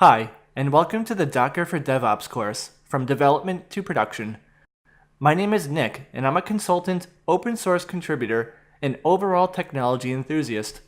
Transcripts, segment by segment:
Hi, and welcome to the Docker for DevOps course, From Development to Production. My name is Nick, and I'm a consultant, open source contributor, and overall technology enthusiast.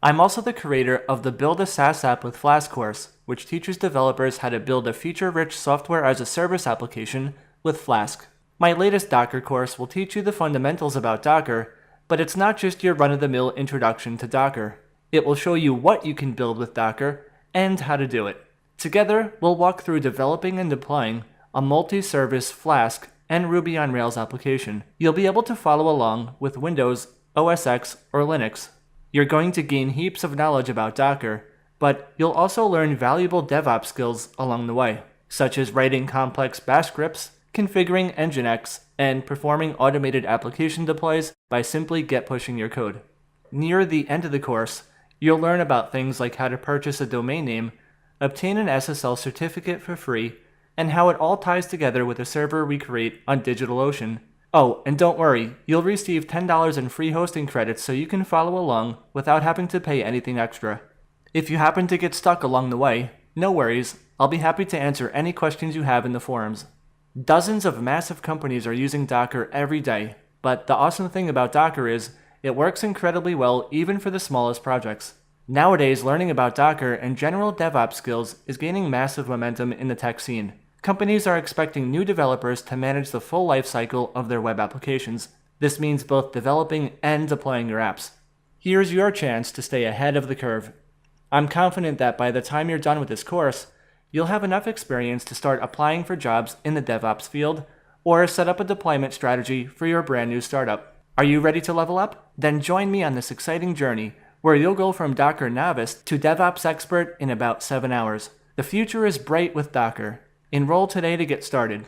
I'm also the creator of the Build a SaaS App with Flask course, which teaches developers how to build a feature-rich software as a service application with Flask. My latest Docker course will teach you the fundamentals about Docker, but it's not just your run-of-the-mill introduction to Docker. It will show you what you can build with Docker and how to do it. Together, we'll walk through developing and deploying a multi-service Flask and Ruby on Rails application. You'll be able to follow along with Windows, OS X, or Linux. You're going to gain heaps of knowledge about Docker, but you'll also learn valuable DevOps skills along the way, such as writing complex bash scripts, configuring Nginx, and performing automated application deploys by simply get-pushing your code. Near the end of the course, you'll learn about things like how to purchase a domain name, obtain an SSL certificate for free, and how it all ties together with a server we create on DigitalOcean. Oh, and don't worry, you'll receive $10 in free hosting credits so you can follow along without having to pay anything extra. If you happen to get stuck along the way, no worries, I'll be happy to answer any questions you have in the forums. Dozens of massive companies are using Docker every day, but the awesome thing about Docker is it works incredibly well even for the smallest projects. Nowadays, learning about Docker and general DevOps skills is gaining massive momentum in the tech scene. Companies are expecting new developers to manage the full lifecycle of their web applications. This means both developing and deploying your apps. Here's your chance to stay ahead of the curve. I'm confident that by the time you're done with this course, you'll have enough experience to start applying for jobs in the DevOps field or set up a deployment strategy for your brand new startup. Are you ready to level up? Then join me on this exciting journey where you'll go from Docker novice to DevOps expert in about 7 hours. The future is bright with Docker. Enroll today to get started.